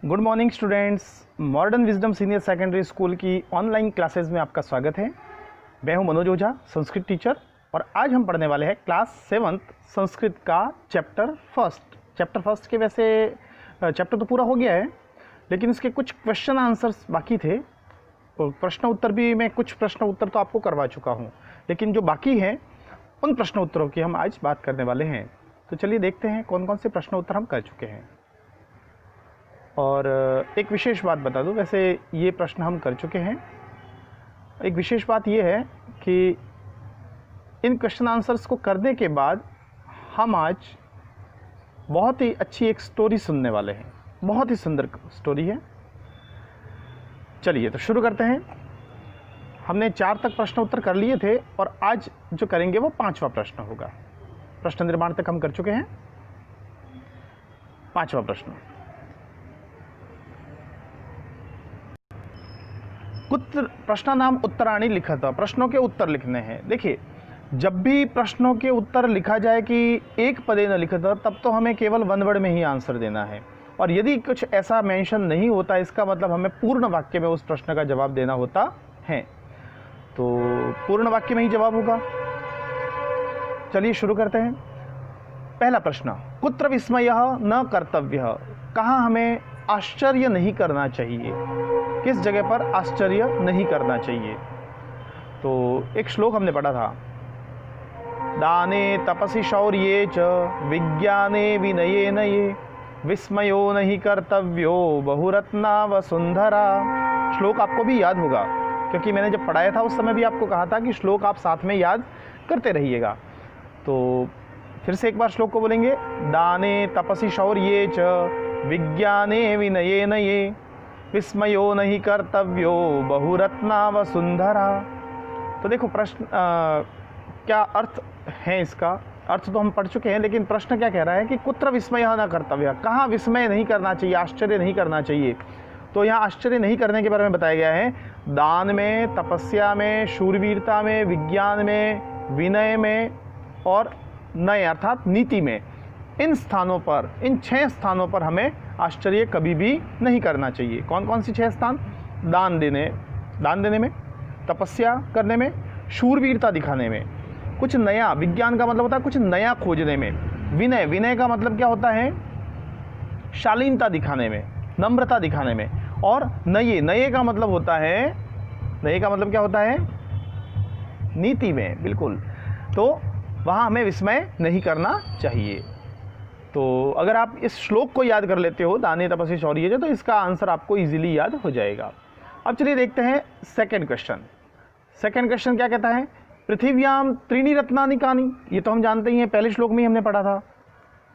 Good morning students. Modern wisdom senior secondary school की online classes में आपका स्वागत है। मैं हूं मनोज ओझा, संस्कृत टीचर, और आज हम पढ़ने वाले हैं क्लास 7 संस्कृत का चैप्टर फर्स्ट के वैसे चैप्टर तो पूरा हो गया है, लेकिन इसके कुछ क्वेश्चन आंसर्स बाकी थे। तो प्रश्न उत्तर भी मैं कुछ प्रश्न उत्तर तो आपको करवा चुका हूं, लेकिन जो बाकी हैं उन प्रश्न उत्तरों की हम आज बात करने वाले हैं। तो चलिए देखते हैं कौन कौन से प्रश्न उत्तर हम कर चुके हैं। और एक विशेष बात बता दूं, वैसे ये प्रश्न हम कर चुके हैं। एक विशेष बात ये है कि इन क्वेश्चन आंसर्स को करने के बाद हम आज बहुत ही अच्छी एक स्टोरी सुनने वाले हैं। बहुत ही सुंदर स्टोरी है। चलिए तो शुरू करते हैं। हमने 4 तक प्रश्न उत्तर कर लिए थे और आज जो करेंगे वो 5वां प्रश्न होगा। प्रश्न निर्माण तक हम कर चुके हैं। 5वां प्रश्न, कुत्र प्रश्नानाम उत्तराणि लिखत। प्रश्नों के उत्तर लिखने हैं। देखिए, जब भी प्रश्नों के उत्तर लिखा जाए कि एक पदे न लिखत, तब तो हमें केवल वन वर्ड में ही आंसर देना है। और यदि कुछ ऐसा मेंशन नहीं होता, इसका मतलब हमें पूर्ण वाक्य में उस प्रश्न का जवाब देना होता है। तो पूर्ण वाक्य में ही जवाब होगा। चलिए शुरू करते हैं। पहला प्रश्न, कुत्र विस्मयः न कर्तव्यः। कहाँ हमें आश्चर्य नहीं करना चाहिए, किस जगह पर आश्चर्य नहीं करना चाहिए। तो एक श्लोक हमने पढ़ा था, दाने तपसि शौर्ये च विज्ञाने विनये नये विस्मयो नहीं कर्तव्यो बहुरत्ना वसुंधरा। श्लोक आपको भी याद होगा, क्योंकि मैंने जब पढ़ाया था उस समय भी आपको कहा था कि श्लोक आप साथ में याद करते रहिएगा। तो फिर से एक बार श्लोक को बोलेंगे, दाने तपसि शौर्ये च विज्ञाने विनये नये विस्मयो नहीं कर्तव्यो बहुरत्ना वसुंधरा। तो देखो प्रश्न क्या अर्थ है इसका। अर्थ तो हम पढ़ चुके हैं, लेकिन प्रश्न क्या कह रहा है कि कुत्र विस्मयः न कर्तव्य। कहाँ विस्मय नहीं करना चाहिए, आश्चर्य नहीं करना चाहिए। तो यहाँ आश्चर्य नहीं करने के बारे में बताया गया है। दान में, तपस्या में, शूरवीरता में, विज्ञान में, विनय में और नय अर्थात नीति में, इन स्थानों पर, इन 6 स्थानों पर हमें आश्चर्य कभी भी नहीं करना चाहिए। कौन कौन सी 6 स्थान? दान देने में, तपस्या करने में, शूरवीरता दिखाने में, कुछ नया, विज्ञान का मतलब होता है कुछ नया खोजने में, विनय का मतलब क्या होता है? शालीनता दिखाने में, नम्रता दिखाने में, और नये का मतलब होता है, नये का मतलब क्या होता है? नीति में। बिल्कुल। तो वहाँ हमें विस्मय नहीं करना चाहिए। तो अगर आप इस श्लोक को याद कर लेते हो, दाने तपस्या शौर्ये, तो इसका आंसर आपको इजीली याद हो जाएगा। अब चलिए देखते हैं सेकंड क्वेश्चन। सेकंड क्वेश्चन क्या कहता है? पृथिव्याम त्रीणि रत्नानि कानि। ये तो हम जानते ही हैं, पहले श्लोक में ही हमने पढ़ा था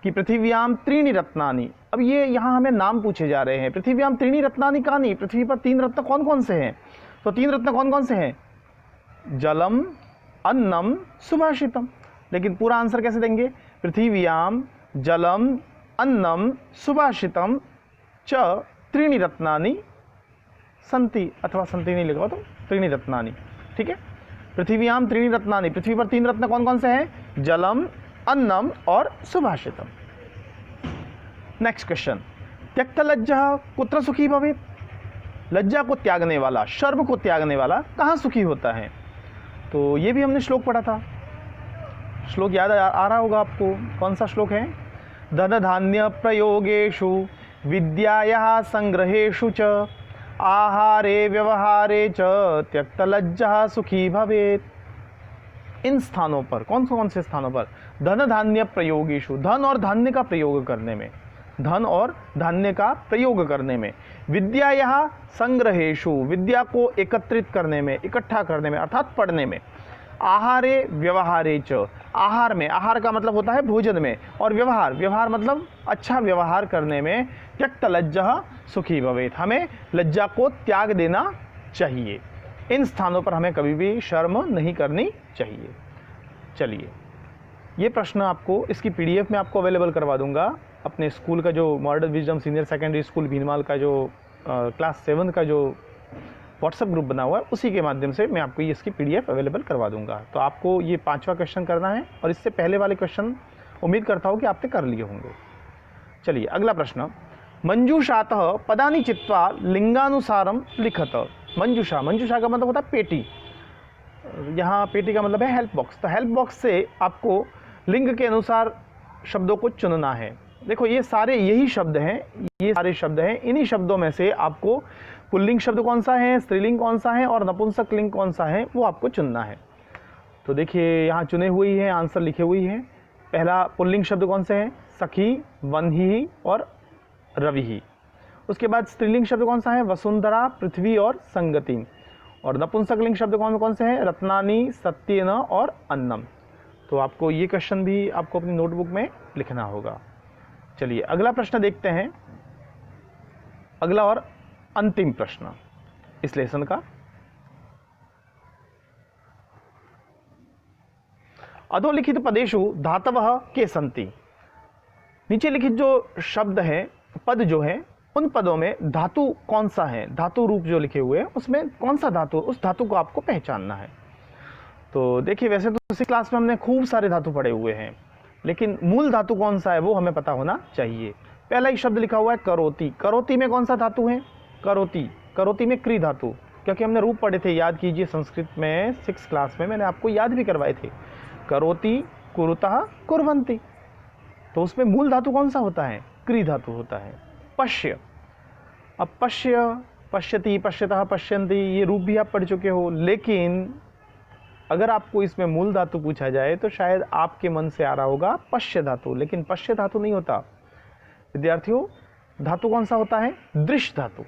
कि पृथिव्याम त्रीणि रत्नानि। अब ये यहाँ हमें नाम पूछे जा रहे हैं। पृथिव्याम त्रीणि रत्नानि कानि, पृथ्वी पर 3 रत्न कौन कौन से हैं? तो 3 रत्न कौन कौन से हैं? जलम, अन्नम, सुभाषितम। लेकिन पूरा आंसर कैसे देंगे? पृथिव्याम जलम अन्नम सुभाषितम च त्रीणि रत्नानि संति, अथवा संति नहीं लिखा तो त्रीणि रत्नानि। ठीक है, पृथिव्याम त्रीणि रत्नानि, पृथ्वी पर 3 रत्न कौन कौन से हैं? जलम, अन्नम और सुभाषितम। नेक्स्ट क्वेश्चन, त्यक्त लज्जा कुत्र सुखी भवेत्। लज्जा को त्यागने वाला, शर्म को त्यागने वाला कहाँ सुखी होता है? तो ये भी हमने श्लोक पढ़ा था। श्लोक याद आ रहा होगा आपको। कौन सा श्लोक है? धन धान्य प्रयोगेषु विद्यायाः संग्रहेषु च आहारे व्यवहारे च त्यक्त लज्जा सुखी भवेत्। इन स्थानों पर, कौन से स्थानों पर? धन धान्य प्रयोगेषु, धन और धान्य का प्रयोग करने में, धन और धान्य का प्रयोग करने में, विद्यायाः संग्रहेषु, विद्या को एकत्रित करने में, इकट्ठा करने में अर्थात पढ़ने में, आहारे व्यवहारे च, आहार में, आहार का मतलब होता है भोजन में, और व्यवहार मतलब अच्छा व्यवहार करने में, त्यक्त लज्जा सुखी भवेत्, हमें लज्जा को त्याग देना चाहिए। इन स्थानों पर हमें कभी भी शर्म नहीं करनी चाहिए। चलिए, ये प्रश्न आपको, इसकी PDF में आपको अवेलेबल करवा दूंगा अपने स्कूल का, जो modern wisdom senior secondary school Bhinmal का जो क्लास 7 का जो व्हाट्सएप ग्रुप बना हुआ है, उसी के माध्यम से मैं आपको ये इसकी PDF अवेलेबल करवा दूंगा। तो आपको ये 5वां क्वेश्चन करना है, और इससे पहले वाले क्वेश्चन उम्मीद करता हूँ कि आपने कर लिए होंगे। चलिए अगला प्रश्न, मंजूषातः पदानि चित्वा लिंगानुसारम लिखत। मंजूषा, मंजूषा का मतलब होता है पेटी, यहाँ पेटी का मतलब है हेल्प बॉक्स। तो हेल्प बॉक्स से आपको लिंग के अनुसार शब्दों को चुनना है। देखो ये सारे यही शब्द हैं, ये सारे शब्द हैं, इन्हीं शब्दों में से आपको पुल्लिंग शब्द कौन सा है, स्त्रीलिंग कौन सा है और नपुंसक लिंग कौन सा है वो आपको चुनना है। तो देखिए यहाँ चुने हुई है, आंसर लिखे हुई है। पहला पुल्लिंग शब्द कौन से हैं, सखी, वन्ही और रवि। उसके बाद स्त्रीलिंग शब्द कौन सा है, वसुंधरा, पृथ्वी और संगति। और नपुंसक लिंग शब्द कौन कौन से हैं, रत्नानी, सत्येन और अन्नम। तो आपको ये क्वेश्चन भी आपको अपनी नोटबुक में लिखना होगा। चलिए अगला प्रश्न देखते हैं, अगला और अंतिम प्रश्न इस लेसन का। अधोलिखित पदेषु धातवः के सन्ति। नीचे लिखित जो शब्द है, पद जो है, उन पदों में धातु कौन सा है, धातु रूप जो लिखे हुए हैं उसमें कौन सा धातु, उस धातु को आपको पहचानना है। तो देखिए वैसे तो इसी क्लास में हमने खूब सारे धातु पढ़े हुए हैं, लेकिन मूल धातु कौन सा है वो हमें पता होना चाहिए। पहला ही शब्द लिखा हुआ है करोति। करोति में कौन सा धातु है, करोति, करोति में क्री धातु, क्योंकि हमने रूप पढ़े थे, याद कीजिए संस्कृत में 6th क्लास में मैंने आपको याद भी करवाए थे, करोति, कुरुतः, कुर्वन्ति। तो उसमें मूल धातु कौन सा होता है, क्री धातु होता है। पश्य, अब पश्य, पश्यति, पश्यतः, पश्यन्ति ये रूप भी आप पढ़ चुके हो, लेकिन अगर आपको इसमें मूल धातु पूछा जाए तो शायद आपके मन से आ रहा होगा पश्य धातु, लेकिन पश्य धातु नहीं होता विद्यार्थियों। धातु कौन सा होता है, दृश्य धातु।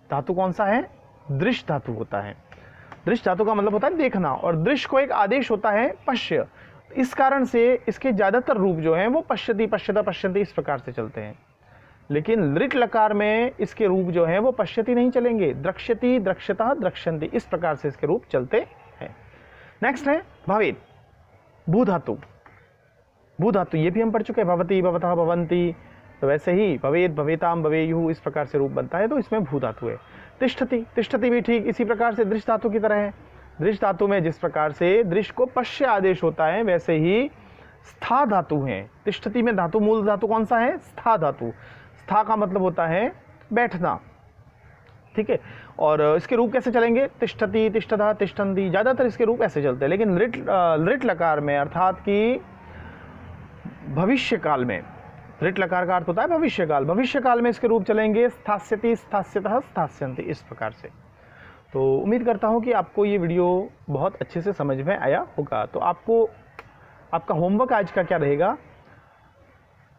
धातु कौन सा है, दृश्य धातु होता है। दृश्य धातु का मतलब होता है देखना, और दृश्य को एक आदेश होता है पश्य। इस कारण से इसके ज़्यादातर रूप जो हैं वो पश्यति, पश्यता, पश्यन्ति इस प्रकार से चलते हैं, लेकिन लृट लकार में इसके रूप जो हैं वो पश्यति नहीं चलेंगे, द्रक्ष्यति, द्रक्ष्यतः, द्रक्ष्यन्ति इस प्रकार से इसके रूप चलते हैं। नेक्स्ट है भवेत्, भू धातु। भू धातु ये भी हम पढ़ चुके हैं, भवति, भवतः, भवन्ति। तो वैसे ही भवेत्, भवेताम, भवेयुः इस प्रकार से रूप बनता है, तो इसमें भू धातु है। तिष्ठति, तिष्ठति भी ठीक इसी प्रकार से दृश्य धातु की तरह है। दृश्य धातु में जिस प्रकार से दृश्य को पश्य आदेश होता है, वैसे ही स्था धातु है। तिष्ठति में धातु, मूल धातु कौन सा है, स्था धातु। स्था का मतलब होता है बैठना, ठीक है। और इसके रूप कैसे चलेंगे, तिष्ठति, तिष्ठतः, तिष्ठन्ति, ज़्यादातर इसके रूप ऐसे चलते हैं। लेकिन लृट लकार में अर्थात कि भविष्य काल में, लृट लकार का अर्थ होता है भविष्य काल, भविष्य काल में इसके रूप चलेंगे स्थास्यति, स्थास्यतः, स्थास्यन्ति इस प्रकार से। तो उम्मीद करता हूँ कि आपको ये वीडियो बहुत अच्छे से समझ में आया होगा। तो आपको आपका होमवर्क आज का क्या रहेगा,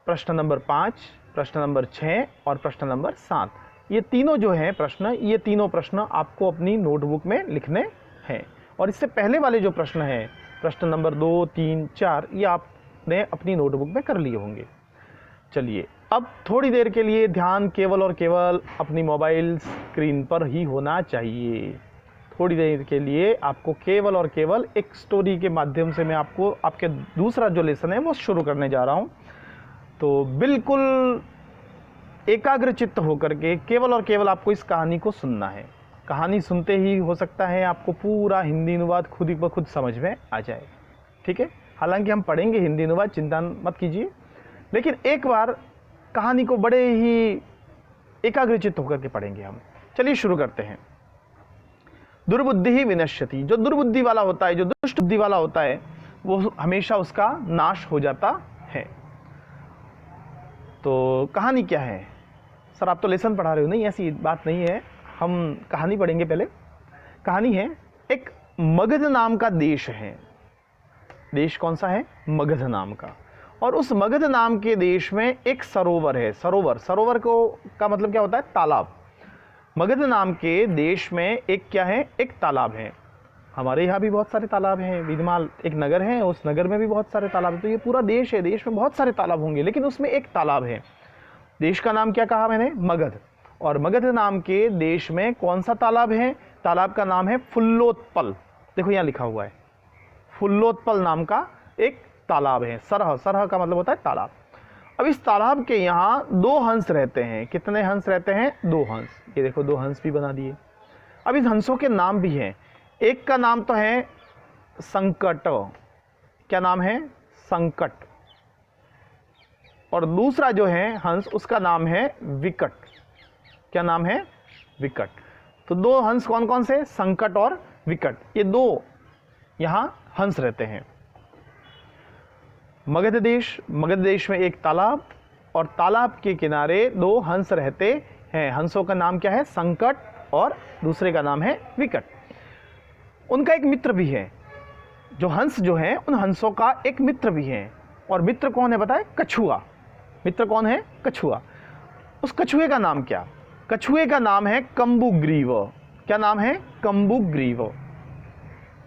प्रश्न नंबर 5, प्रश्न नंबर 6 और प्रश्न नंबर 7, ये तीनों जो हैं प्रश्न, ये तीनों प्रश्न आपको अपनी नोटबुक में लिखने हैं। और इससे पहले वाले जो प्रश्न हैं, प्रश्न नंबर 2, 3, 4, ये आपने अपनी नोटबुक में कर लिए होंगे। चलिए अब थोड़ी देर के लिए ध्यान केवल और केवल अपनी मोबाइल स्क्रीन पर ही होना चाहिए। थोड़ी देर के लिए आपको केवल और केवल एक स्टोरी के माध्यम से मैं आपको आपके दूसरा जो लेसन है वो शुरू करने जा रहा हूँ। तो बिल्कुल एकाग्र चित्त होकर के केवल और केवल आपको इस कहानी को सुनना है। कहानी सुनते ही हो सकता है आपको पूरा हिंदी अनुवाद खुद ही ब खुद समझ में आ जाए, ठीक है। हालांकि हम पढ़ेंगे हिंदी अनुवाद, चिंता मत कीजिए, लेकिन एक बार कहानी को बड़े ही एकाग्रचित्त होकर के पढ़ेंगे हम। चलिए शुरू करते हैं। दुर्बुद्धि ही विनश्यति, जो दुर्बुद्धि वाला होता है, जो दुष्ट बुद्धि वाला होता है, वो हमेशा उसका नाश हो जाता है। तो कहानी क्या है, सर आप तो लेसन पढ़ा रहे हो, नहीं ऐसी बात नहीं है, हम कहानी पढ़ेंगे पहले। कहानी है, एक मगध नाम का देश है। देश कौन सा है, मगध नाम का। और उस मगध नाम के देश में एक सरोवर है। सरोवर, सरोवर को का मतलब क्या होता है, तालाब। मगध नाम के देश में एक क्या है, एक तालाब है। हमारे यहाँ भी बहुत सारे तालाब हैं, विदमाल एक नगर है, उस नगर में भी बहुत सारे तालाब हैं। तो ये पूरा देश है, देश में बहुत सारे तालाब होंगे, लेकिन उसमें एक तालाब है। देश का नाम क्या कहा मैंने, मगध। और मगध नाम के देश में कौन सा तालाब है, तालाब का नाम है फुल्लोत्पल। देखो यहाँ लिखा हुआ है, फुल्लोत्पल नाम का एक तालाब है। सरह, सरह का मतलब होता है तालाब। अब इस तालाब के यहाँ 2 हंस रहते हैं। कितने हंस रहते हैं, 2 हंस। ये देखो 2 हंस भी बना दिए। अब इस हंसों के नाम भी हैं। एक का नाम तो है संकट। क्या नाम है, संकट। और दूसरा जो है हंस, उसका नाम है विकट। क्या नाम है? विकट। तो दो हंस कौन कौन से? संकट और विकट, ये दो यहाँ हंस रहते हैं। मगध देश में एक तालाब, और तालाब के किनारे दो हंस रहते हैं। हंसों का नाम क्या है? संकट, और दूसरे का नाम है विकट। उनका एक मित्र भी है। जो हंस जो हैं, उन हंसों का एक मित्र भी है, और मित्र कौन है बताए? कछुआ। मित्र कौन है? कछुआ। उस कछुए का नाम क्या? कछुए का नाम है कंबुग्रीव। क्या नाम है? कंबुग्रीव।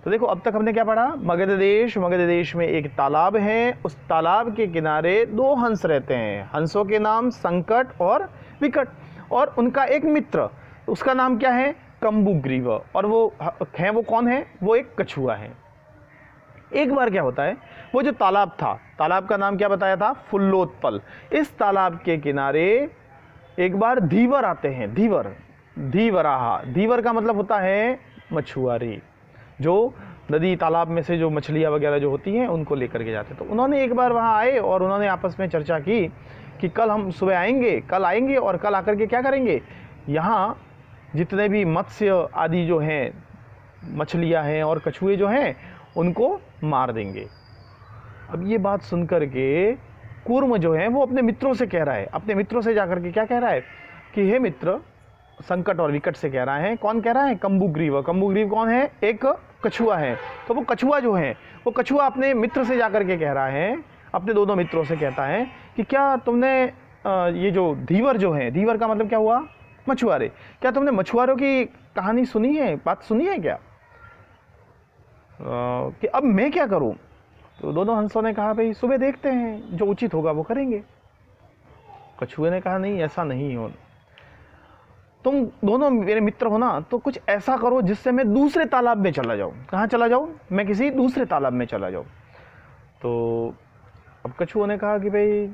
तो देखो अब तक हमने क्या पढ़ा? मगध देश में एक तालाब है, उस तालाब के किनारे दो हंस रहते हैं। हंसों के नाम संकट और विकट, और उनका एक मित्र, उसका नाम क्या है? कंबुग्रीव। और वो कौन है? वो एक कछुआ है। एक बार क्या होता है, वो जो तालाब था, तालाब का नाम क्या बताया था? फुल्लोत्पल। इस तालाब के किनारे एक बार धीवर आते हैं। धीवराहा। धीवर का मतलब होता है मछुआरे, जो नदी तालाब में से जो मछलियाँ वगैरह जो होती हैं उनको लेकर के जाते। तो उन्होंने एक बार वहाँ आए और उन्होंने आपस में चर्चा की कि कल हम सुबह आएंगे, कल आएंगे, और कल आकर के क्या करेंगे, यहाँ जितने भी मत्स्य आदि जो हैं, मछलियाँ हैं और कछुए जो हैं, उनको मार देंगे। अब ये बात सुनकर के कूर्म जो है वो अपने मित्रों से कह रहा है, अपने मित्रों से जाकर के क्या कह रहा है कि हे मित्र, संकट और विकट से कह रहा है। कौन कह रहा है? कंबुग्रीव। कंबुग्रीव कौन है? एक कछुआ है। तो वो कछुआ जो है, वो कछुआ अपने मित्र से जाकर के कह रहा है, अपने दोनों मित्रों से कहता है कि क्या तुमने ये जो धीवर जो है, धीवर का मतलब क्या हुआ? मछुआरे। क्या तुमने मछुआरों की कहानी सुनी है, बात सुनी है क्या? कि अब मैं क्या करूं? तो दोनों हंसों ने कहा भाई सुबह देखते हैं, जो उचित होगा वो करेंगे। कछुए ने कहा नहीं, ऐसा नहीं हो, तुम दोनों मेरे मित्र हो ना, तो कुछ ऐसा करो जिससे मैं दूसरे तालाब में चला जाऊं। कहाँ चला जाऊं? मैं किसी दूसरे तालाब में चला जाऊं। तो अब कछुए ने कहा कि भाई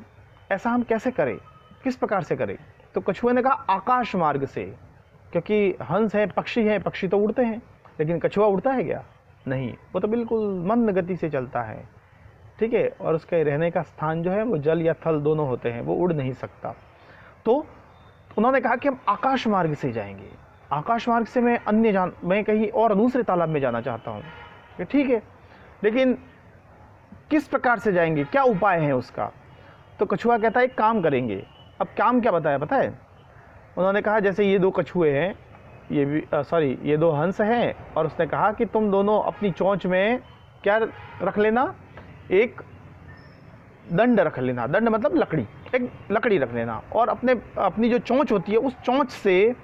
ऐसा हम कैसे करें, किस प्रकार से करें? तो कछुए ने कहा आकाश मार्ग से, क्योंकि हंस है, पक्षी तो उड़ते हैं, लेकिन कछुआ उड़ता है क्या? नहीं, वो तो बिल्कुल मंद गति से चलता है, ठीक है, और उसके रहने का स्थान जो है वो जल या थल दोनों होते हैं, वो उड़ नहीं सकता। तो उन्होंने कहा कि हम आकाश मार्ग से जाएंगे। आकाश मार्ग से मैं कहीं और दूसरे तालाब में जाना चाहता हूँ। ठीक है, लेकिन किस प्रकार से जाएंगे, क्या उपाय है उसका? तो कछुआ कहता है एक काम करेंगे। अब काम क्या बताया पता है? उन्होंने कहा जैसे ये दो कछुए हैं, ये दो हंस हैं, और उसने कहा कि तुम दोनों अपनी चोंच में क्या रख लेना? एक दंड रख लेना। दंड मतलब लकड़ी, एक लकड़ी रख लेना, और अपनी जो चोंच होती है उस चोंच से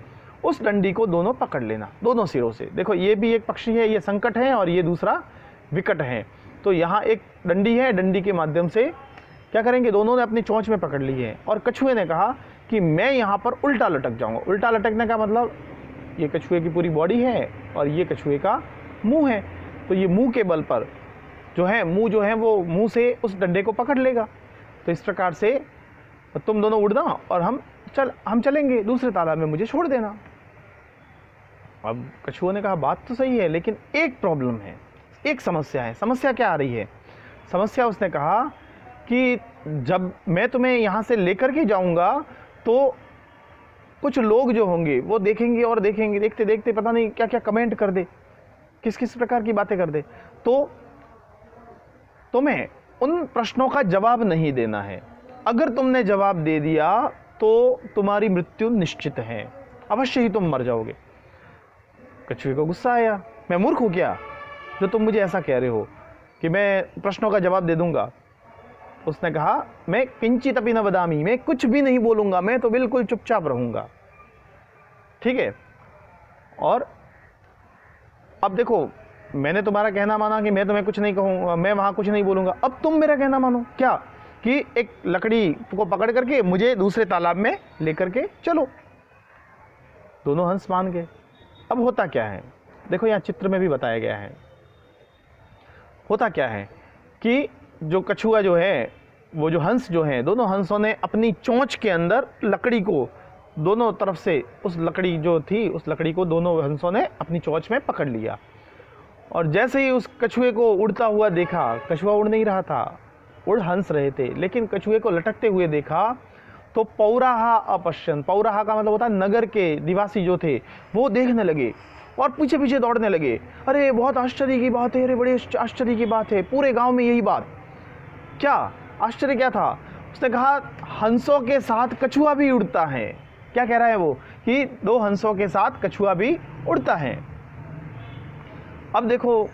उस डंडी को दोनों पकड़ लेना, दोनों सिरों से। देखो ये भी एक पक्षी है, ये संकट है, और ये दूसरा विकट है। तो यहाँ एक डंडी है, डंडी के माध्यम से क्या करेंगे, दोनों ने अपनी चोंच में पकड़ ली है। और कछुए ने कहा कि मैं यहाँ पर उल्टा लटक जाऊँगा। उल्टा लटकने का मतलब, ये कछुए की पूरी बॉडी है और ये कछुए का मुंह है, तो ये मुंह के बल पर मुंह जो है वो मुंह से उस डंडे को पकड़ लेगा। तो इस प्रकार से तुम दोनों उड़ना और हम चलेंगे दूसरे तालाब में, मुझे छोड़ देना। अब कछुए ने कहा बात तो सही है, लेकिन एक प्रॉब्लम है, एक समस्या है। समस्या क्या आ रही है? समस्या, उसने कहा कि जब मैं तुम्हें यहाँ से लेकर के जाऊँगा तो कुछ लोग जो होंगे वो देखेंगे और देखेंगे, देखते देखते पता नहीं क्या क्या कमेंट कर दे, किस किस प्रकार की बातें कर दे। तो तुम्हें उन प्रश्नों का जवाब नहीं देना है। अगर तुमने जवाब दे दिया तो तुम्हारी मृत्यु निश्चित है, अवश्य ही तुम मर जाओगे। कछुए को गुस्सा आया, मैं मूर्ख हूँ क्या जो तुम मुझे ऐसा कह रहे हो कि मैं प्रश्नों का जवाब दे दूंगा? उसने कहा मैं किंचित अपि न वदामि, मैं कुछ भी नहीं बोलूंगा, मैं तो बिल्कुल चुपचाप रहूंगा। ठीक है, और अब देखो मैंने तुम्हारा कहना माना कि मैं तुम्हें कुछ नहीं कहूँगा, मैं वहाँ कुछ नहीं बोलूँगा। अब तुम मेरा कहना मानो क्या, कि एक लकड़ी को पकड़ करके मुझे दूसरे तालाब में लेकर के चलो। दोनों हंस मान गए। अब होता क्या है, देखो यहाँ चित्र में भी बताया गया है। होता क्या है कि जो कछुआ जो है, वो जो हंस जो है, दोनों हंसों ने अपनी चोंच के अंदर लकड़ी को दोनों तरफ से, उस लकड़ी जो थी उस लकड़ी को दोनों हंसों ने अपनी चोंच में पकड़ लिया। और जैसे ही उस कछुए को उड़ता हुआ देखा, कछुआ उड़ नहीं रहा था, उड़ हंस रहे थे, लेकिन कछुए को लटकते हुए देखा तो पौराहा अपश्यन, पौराहा का मतलब होता है नगर के निवासी जो थे वो देखने लगे और पीछे पीछे दौड़ने लगे। अरे बहुत आश्चर्य की बात है, अरे बड़े आश्चर्य की बात है, पूरे गांव में यही बात। क्या आश्चर्य क्या था? उसने कहा हंसों के साथ कछुआ भी उड़ता है। क्या कह रहा है वो कि 2 हंसों के साथ कछुआ भी उड़ता है। अब देखो,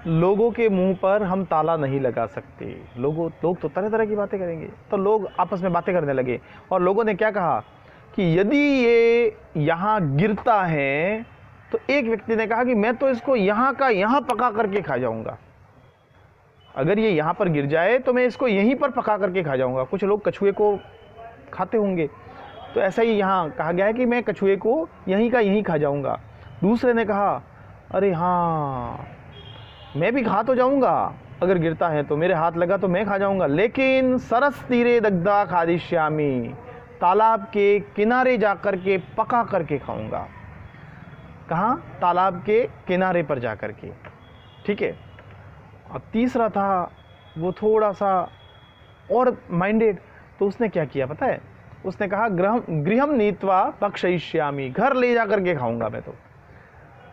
लोगों के मुंह पर हम ताला नहीं लगा सकते। लोग तो तरह तरह की बातें करेंगे। तो लोग आपस में बातें करने लगे और लोगों ने क्या कहा कि यदि ये यहाँ गिरता है, तो एक व्यक्ति ने कहा कि मैं तो इसको यहाँ का यहाँ पका करके खा जाऊंगा। अगर ये यहाँ पर गिर जाए तो मैं इसको यहीं पर पका करके खा जाऊंगा। कुछ लोग कछुए को खाते होंगे, तो ऐसा ही यहाँ कहा गया है कि मैं कछुए को यहीं का यहीं खा जाऊंगा। दूसरे ने कहा अरे हाँ, मैं भी खा तो जाऊंगा, अगर गिरता है तो मेरे हाथ लगा तो मैं खा जाऊंगा, लेकिन सरस तीरे दग्धा खादिश्यामी, तालाब के किनारे जाकर के पका करके खाऊंगा। कहाँ? तालाब के किनारे पर जाकर के। ठीक है। अब तीसरा था वो थोड़ा सा और माइंडेड, तो उसने क्या किया पता है? उसने कहा गृहम नीत्वा भक्षयिष्यामि, घर ले जा करके खाऊंगा मैं। तो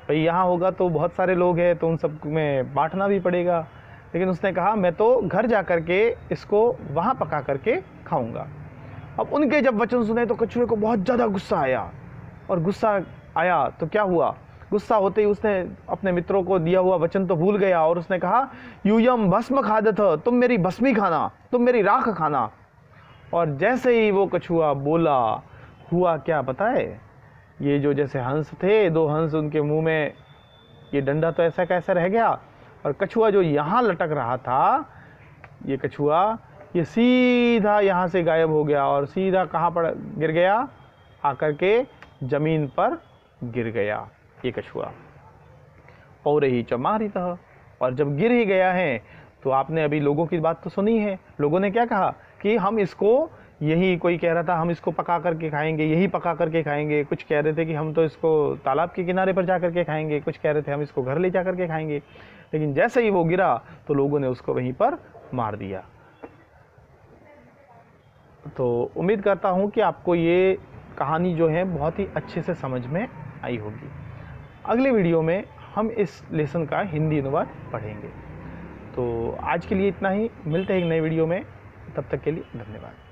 भाई यहाँ होगा तो बहुत सारे लोग हैं, तो उन सब में बांटना भी पड़ेगा, लेकिन उसने कहा मैं तो घर जा करके इसको वहाँ पका करके खाऊंगा। अब उनके जब वचन सुने तो कछुए को बहुत ज़्यादा गुस्सा आया, और गुस्सा आया तो क्या हुआ? गुस्सा होते ही उसने अपने मित्रों को दिया हुआ वचन तो भूल गया, और उसने कहा यूयम भस्म खादथ, तुम मेरी भस्मी खाना, तुम मेरी राख खाना। और जैसे ही वो कछुआ बोला, हुआ क्या पता है? ये जो जैसे हंस थे, 2 हंस, उनके मुंह में ये डंडा तो ऐसा कैसा रह गया, और कछुआ जो यहाँ लटक रहा था, ये कछुआ ये सीधा यहाँ से गायब हो गया, और सीधा कहाँ पर गिर गया? आकर के जमीन पर गिर गया ये कछुआ। और ही चमारित, और जब गिर ही गया है तो आपने अभी लोगों की बात तो सुनी है। लोगों ने क्या कहा कि हम इसको यही, कोई कह रहा था हम इसको पका करके खाएंगे, यही पका करके खाएंगे। कुछ कह रहे थे कि हम तो इसको तालाब के किनारे पर जा करके खाएंगे। कुछ कह रहे थे हम इसको घर ले जा करके खाएंगे। लेकिन जैसे ही वो गिरा तो लोगों ने उसको वहीं पर मार दिया। तो उम्मीद करता हूँ कि आपको ये कहानी जो है बहुत ही अच्छे से समझ में आई होगी। अगले वीडियो में हम इस लेसन का हिंदी अनुवाद पढ़ेंगे। तो आज के लिए इतना ही, मिलते हैं एक नए वीडियो में, तब तक के लिए धन्यवाद।